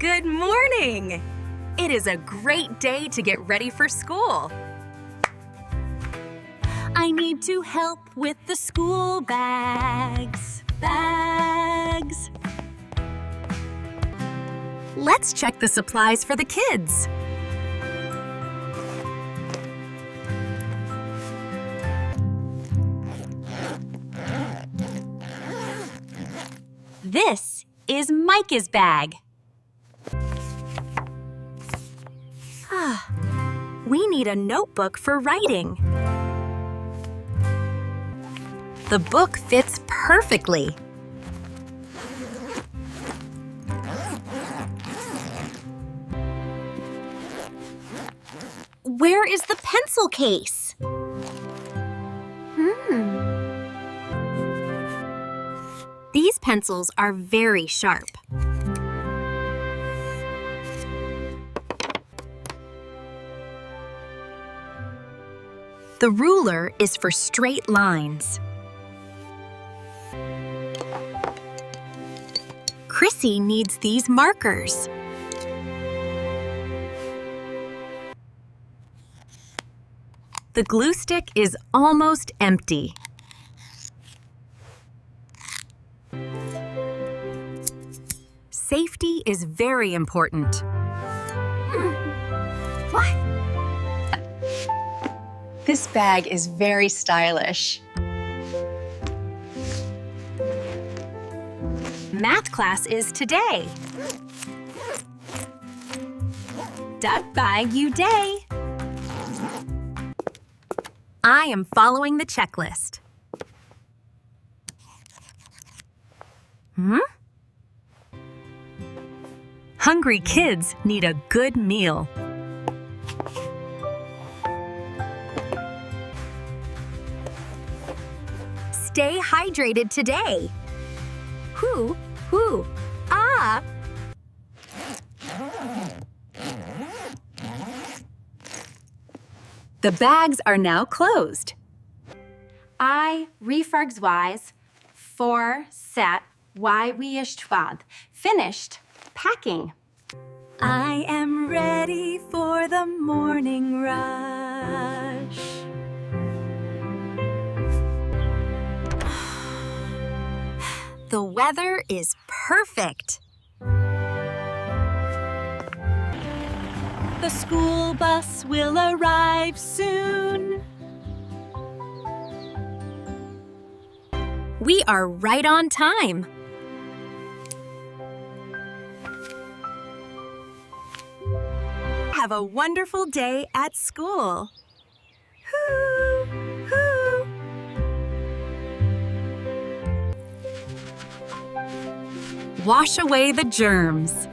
Good morning! It is a great day to get ready for school. I need to help with the school bags. Let's check the supplies for the kids. This is Micah's bag. We need a notebook for writing. The book fits perfectly. Where is the pencil case? These pencils are very sharp. The ruler is for straight lines. Chrissy needs these markers. The glue stick is almost empty. Safety is very important. What? This bag is very stylish. Math class is today. Duck bag you day. I am following the checklist. Hungry kids need a good meal. Stay hydrated today. Hoo, hoo, ah. The bags are now closed. I refargswise for set why we ishtwad. Finished packing. I am ready for the morning rush. The weather is perfect. The school bus will arrive soon. We are right on time. Have a wonderful day at school. Hoo, hoo. Wash away the germs.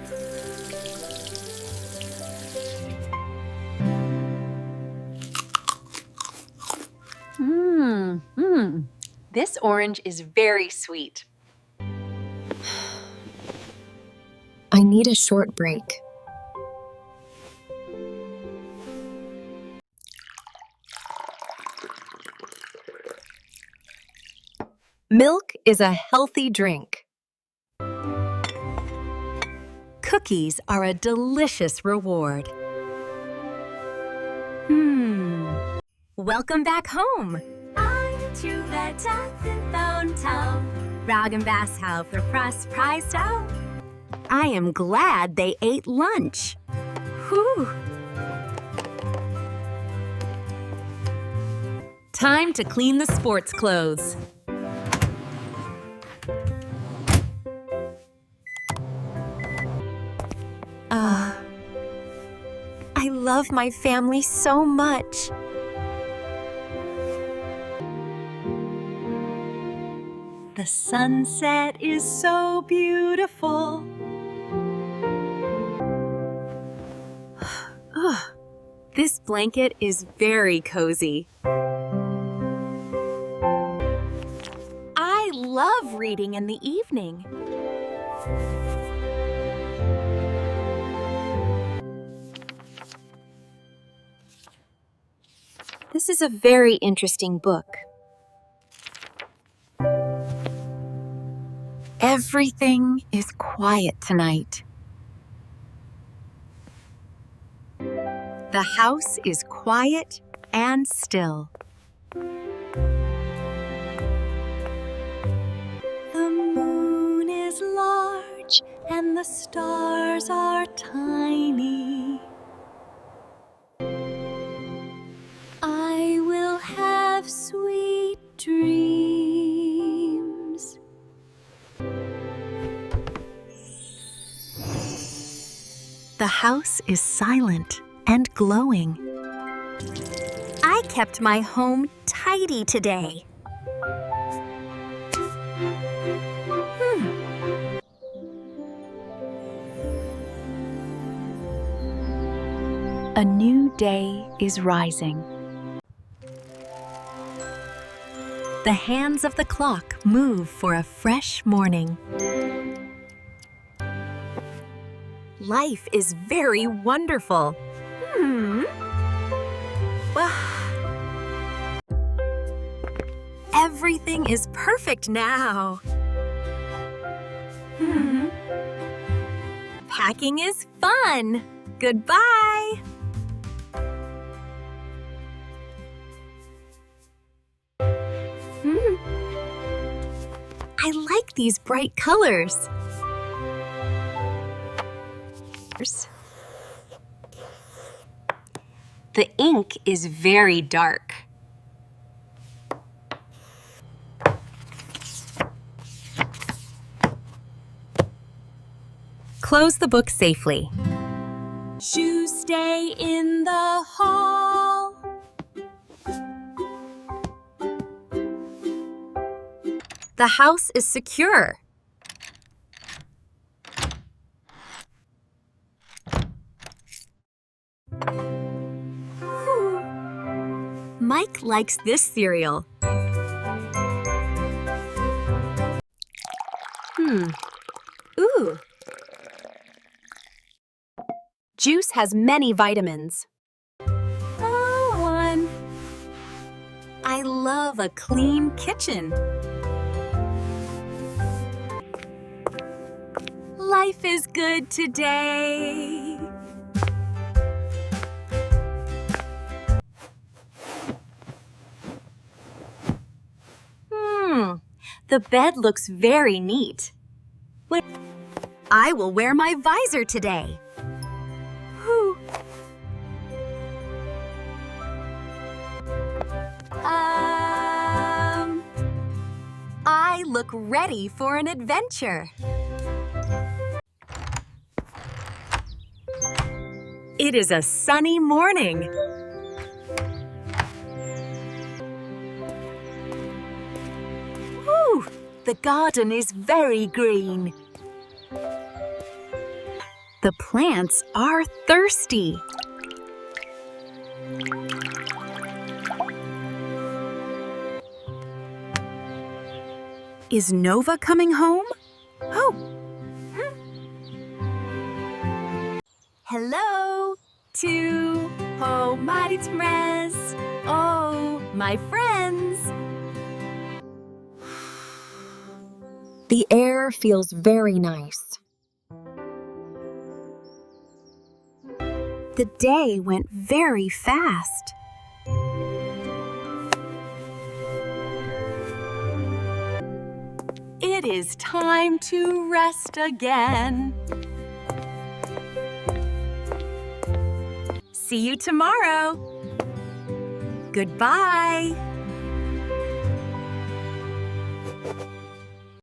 This orange is very sweet. I need a short break. Milk is a healthy drink. Cookies are a delicious reward. Welcome back home. To the telephone town. Rag Bass How for prize out. I am glad they ate lunch. Whew. Time to clean the sports clothes. I love my family so much. The sunset is so beautiful. This blanket is very cozy. I love reading in the evening. This is a very interesting book. Everything is quiet tonight. The house is quiet and still. The moon is large and the stars are tiny. I will have sweet dreams. The house is silent and glowing. I kept my home tidy today. A new day is rising. The hands of the clock move for a fresh morning. Life is very wonderful. Everything is perfect now. Packing is fun. Goodbye. I like these bright colors. The ink is very dark. Close the book safely. Shoes stay in the hall. The house is secure. Mike likes this cereal. Ooh. Juice has many vitamins. One. I love a clean kitchen. Life is good today. The bed looks very neat. I will wear my visor today. I look ready for an adventure. It is a sunny morning. The garden is very green. The plants are thirsty. Is Nova coming home? Hello to my friends. Oh, my friends. The air feels very nice. The day went very fast. It is time to rest again. See you tomorrow. Goodbye.